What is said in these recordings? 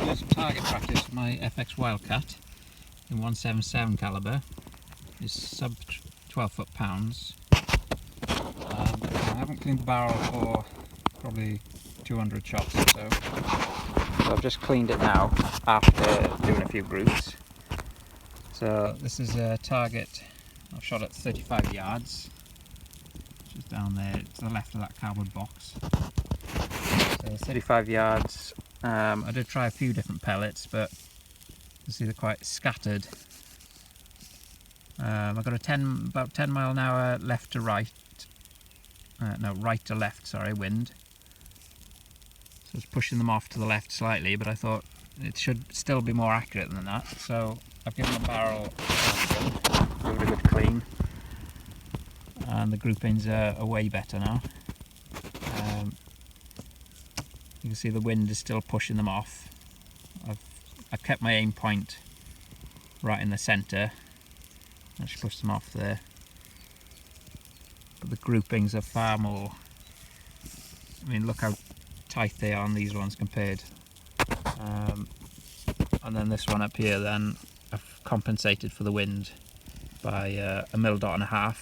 doing some target practice with my FX Wildcat in 177 caliber. It's sub 12 foot-pounds. I haven't cleaned the barrel for probably 200 shots or so. So I've just cleaned it now after doing a few groups. So this is a target I've shot at 35 yards, which is down there to the left of that cardboard box. So 35 yards. I did try a few different pellets, but you see they're quite scattered. I've got about 10 mile an hour left to right, no, right to left, sorry, wind. So it's pushing them off to the left slightly, but I thought it should still be more accurate than that. So I've given the barrel a good clean, and the groupings are way better now. You can see the wind is still pushing them off. I've kept my aim point right in the centre. I should push them off there. But the groupings are far more, I mean, look how tight they are on these ones compared. And then this one up here, then I've compensated for the wind by a 1.5 mm.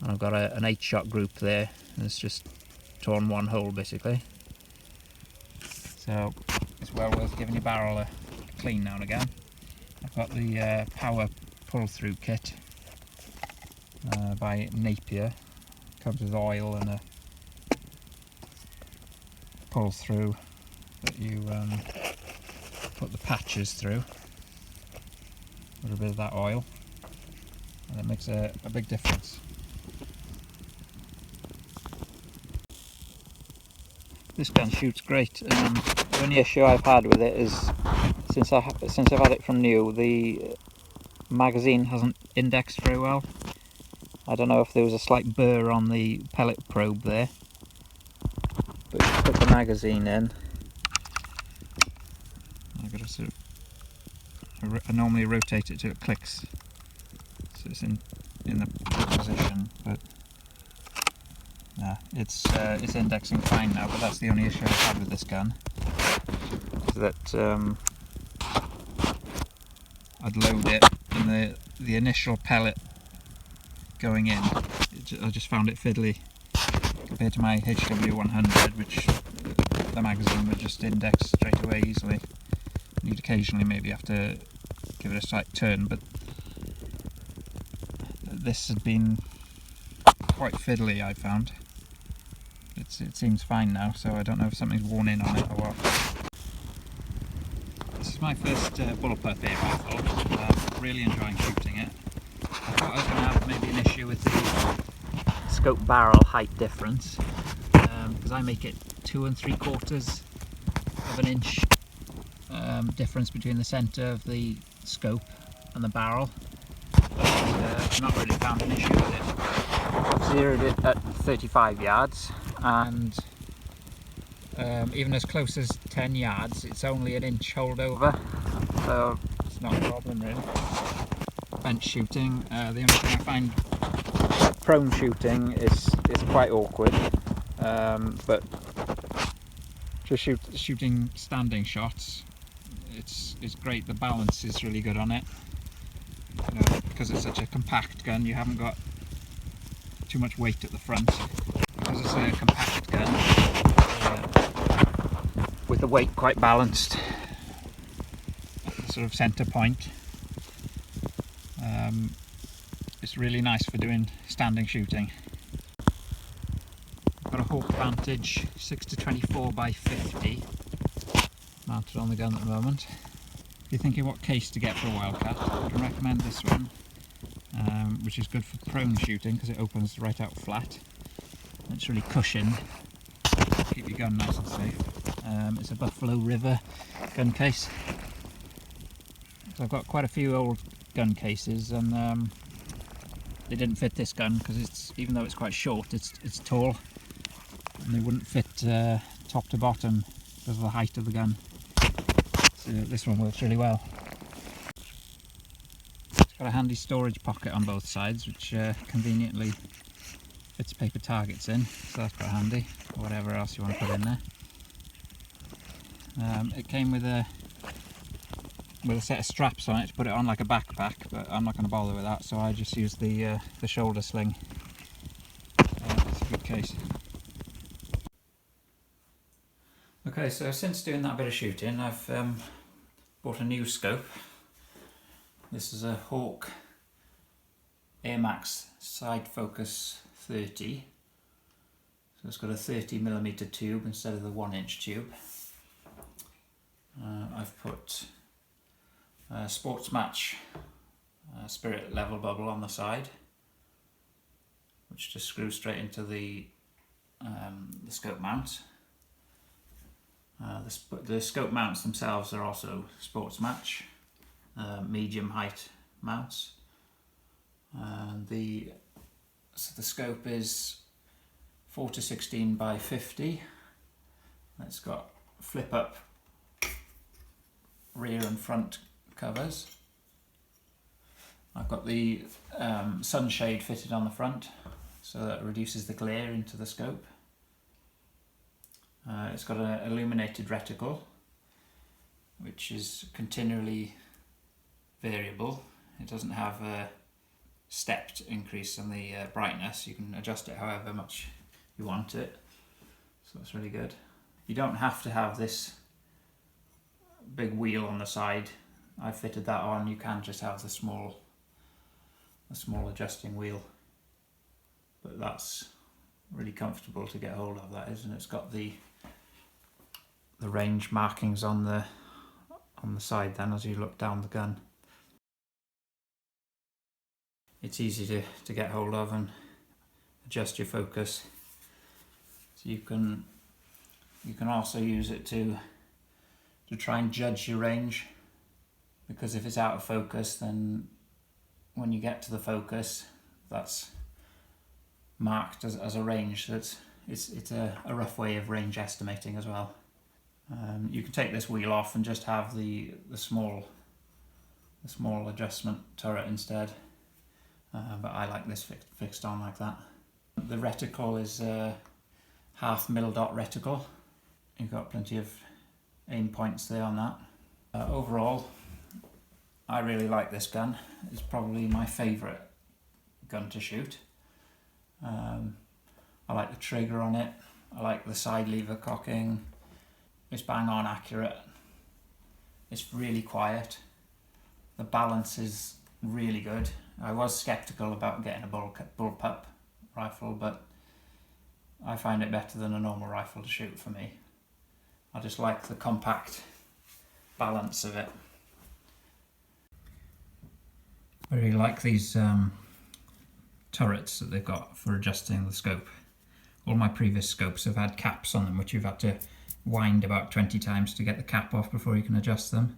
And I've got an 8-shot group there, and it's just torn one hole basically. So it's well worth giving your barrel a clean now and again. I've got the power pull-through kit by Napier. Comes with oil and a pull-through that you put the patches through. A little bit of that oil, and it makes a big difference. This gun shoots great. The only issue I've had with it is since I've had it from new, the magazine hasn't indexed very well. I don't know if there was a slight burr on the pellet probe there, but you put the magazine in. I've got to sort of, I normally rotate it till it clicks, so it's in the position, but yeah, it's indexing fine now. But that's the only issue I've had with this gun, is that I'd load it and the initial pellet going in, I just found it fiddly compared to my HW100, which the magazine would just index straight away easily. You'd occasionally maybe have to give it a slight turn, but this has been quite fiddly, I found. It seems fine now, so I don't know if something's worn in on it or what. This is my first bullet air rifle. Really enjoying shooting it. I thought I was going to have maybe an issue with the scope barrel height difference, because I make it 2 3/4 of an inch difference between the centre of the scope and the barrel. But I've not really found an issue with it. I've zeroed it at 35 yards, and even as close as 10 yards, it's only an inch holdover, so it's not a problem really. Bench shooting, the only thing I find prone shooting is quite awkward, but just shooting standing shots, it's great. The balance is really good on it, because it's such a compact gun. You haven't got too much weight at the front, because it's a compact gun with the weight quite balanced at the sort of centre point. It's really nice for doing standing shooting. I've got a Hawke Vantage 6-24x50 mounted on the gun at the moment. If you're thinking what case to get for a Wildcat, I can recommend this one, which is good for prone shooting because it opens right out flat. It's really cushioned, keep your gun nice and safe. It's a Buffalo River gun case. So I've got quite a few old gun cases, and they didn't fit this gun because even though it's quite short, it's tall, and they wouldn't fit top to bottom because of the height of the gun. So this one works really well. It's got a handy storage pocket on both sides, which conveniently fits paper targets in, so that's quite handy, or whatever else you want to put in there. It came with a set of straps on it to put it on like a backpack, but I'm not going to bother with that, so I just used the shoulder sling. It's a good case. Okay, so since doing that bit of shooting, I've bought a new scope. This is a Hawke Air Max Side Focus 30. So it's got a 30mm tube instead of the 1-inch tube. I've put a Sports Match spirit level bubble on the side, which just screws straight into the scope mount. The scope mounts themselves are also Sports Match medium height mounts. The scope is 4-16 by 50. It's got flip up rear and front covers. I've got the sunshade fitted on the front, so that reduces the glare into the scope. It's got an illuminated reticle, which is continually variable. It doesn't have a stepped increase in the brightness. You can adjust it however much you want it, so that's really good. You don't have to have this big wheel on the side. I fitted that on. You can just have the small adjusting wheel, but that's really comfortable to get hold of, that is, and it's got the range markings on the side then as you look down the gun. It's easy to get hold of and adjust your focus. So you can also use it to try and judge your range, because if it's out of focus, then when you get to the focus, that's marked as a range. So it's a rough way of range estimating as well. You can take this wheel off and just have the small adjustment turret instead, but I like this fixed on like that. The reticle is a half mil dot reticle. You've got plenty of aim points there on that. Overall, I really like this gun. It's probably my favourite gun to shoot. I like the trigger on it. I like the side lever cocking. It's bang on accurate. It's really quiet. The balance is really good. I was sceptical about getting a bullpup rifle, but I find it better than a normal rifle to shoot for me. I just like the compact balance of it. I really like these turrets that they've got for adjusting the scope. All my previous scopes have had caps on them, which you've had to wind about 20 times to get the cap off before you can adjust them.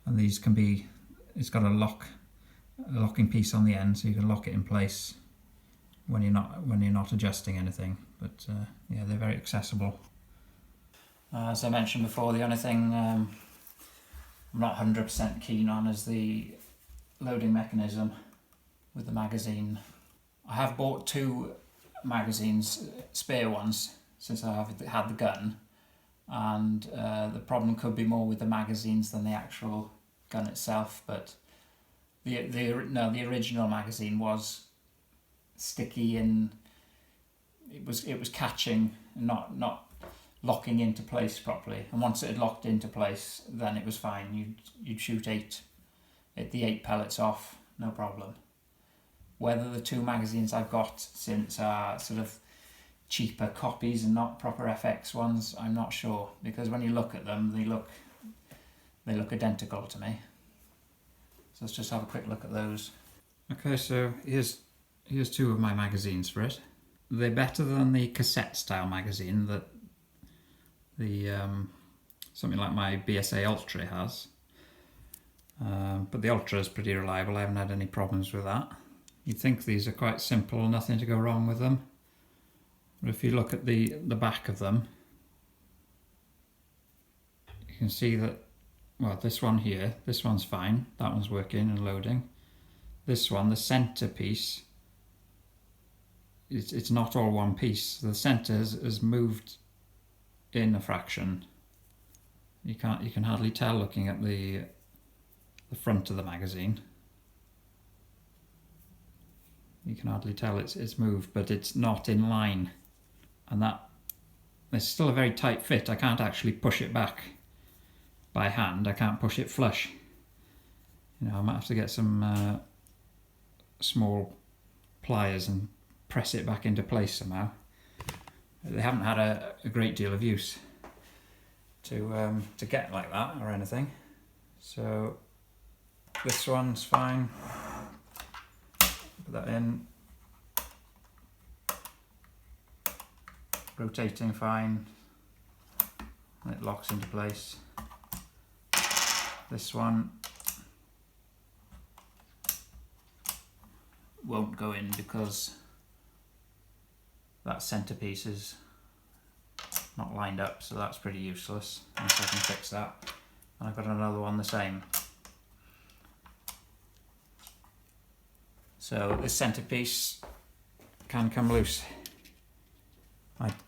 And these can be, it's got a locking piece on the end, so you can lock it in place when you're not adjusting anything. But yeah, they're very accessible. As I mentioned before, the only thing I'm not 100% keen on is the loading mechanism with the magazine. I have bought 2 magazines, spare ones, since I have had the gun, and the problem could be more with the magazines than the actual gun itself. But the original magazine was sticky, and it was catching and not locking into place properly. And once it had locked into place, then it was fine. You'd shoot the 8 pellets off, no problem. Whether the 2 magazines I've got since are sort of cheaper copies and not proper FX ones, I'm not sure, because when you look at them, they look identical to me. So let's just have a quick look at those. Okay, so here's 2 of my magazines for it. They're better than the cassette style magazine that the something like my BSA Ultra has, but the Ultra is pretty reliable. I haven't had any problems with that. You'd think these are quite simple, nothing to go wrong with them. But if you look at the back of them, you can see that, well, this one here, this one's fine. That one's working and loading. This one, the centre piece, it's not all one piece. The centre has moved in a fraction. You can hardly tell looking at the front of the magazine. You can hardly tell it's moved, but it's not in line, and it's still a very tight fit. I can't actually push it back by hand. I can't push it flush. I might have to get some small pliers and press it back into place somehow. They haven't had a great deal of use to get like that or anything. So this one's fine. Put that in. Rotating fine. And it locks into place. This one won't go in because that centerpiece is not lined up, so that's pretty useless unless I can fix that. And I've got another one the same. So this centerpiece can come loose.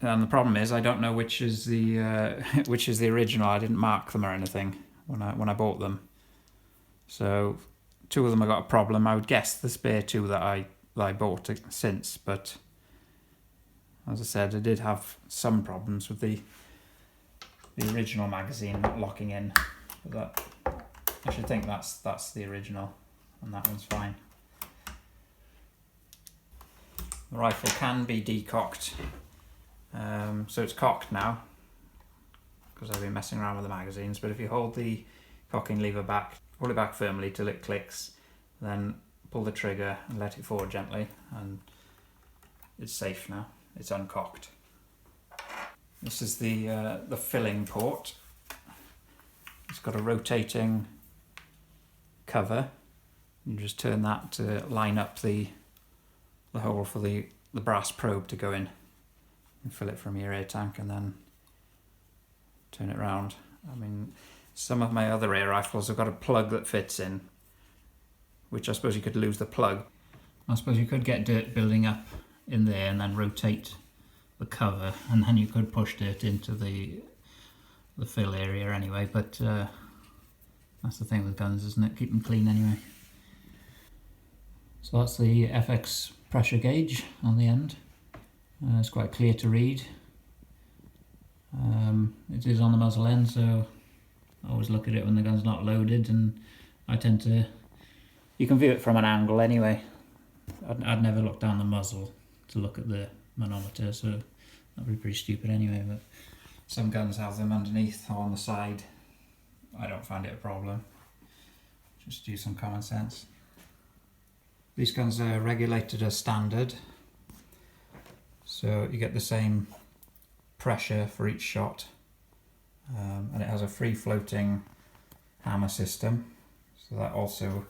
And the problem is I don't know which is the which is the original. I didn't mark them or anything when I bought them. So two of them have got a problem. I would guess the spare two that I bought since, but as I said, I did have some problems with the original magazine not locking in. But I should think that's the original, and that one's fine. The rifle can be decocked, so it's cocked now because I've been messing around with the magazines. But if you hold the cocking lever back, hold it back firmly till it clicks, then pull the trigger and let it forward gently, and it's safe now. It's uncocked. This is the filling port. It's got a rotating cover. You just turn that to line up the hole for the brass probe to go in. And fill it from your air tank and then turn it round. I mean, some of my other air rifles have got a plug that fits in, which I suppose you could lose the plug. I suppose you could get dirt building up in there and then rotate the cover, and then you could push dirt into the fill area anyway, but that's the thing with guns, isn't it? Keep them clean anyway. So that's the FX pressure gauge on the end. It's quite clear to read. It is on the muzzle end, so I always look at it when the gun's not loaded, and I tend to... You can view it from an angle anyway. I'd never look down the muzzle to look at the manometer, so that'd be pretty stupid anyway, but some guns have them underneath or on the side. I don't find it a problem. Just use some common sense. These guns are regulated as standard, so you get the same pressure for each shot, and it has a free floating hammer system, so that also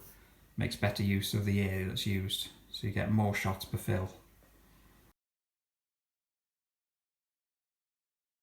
makes better use of the air that's used, so you get more shots per fill.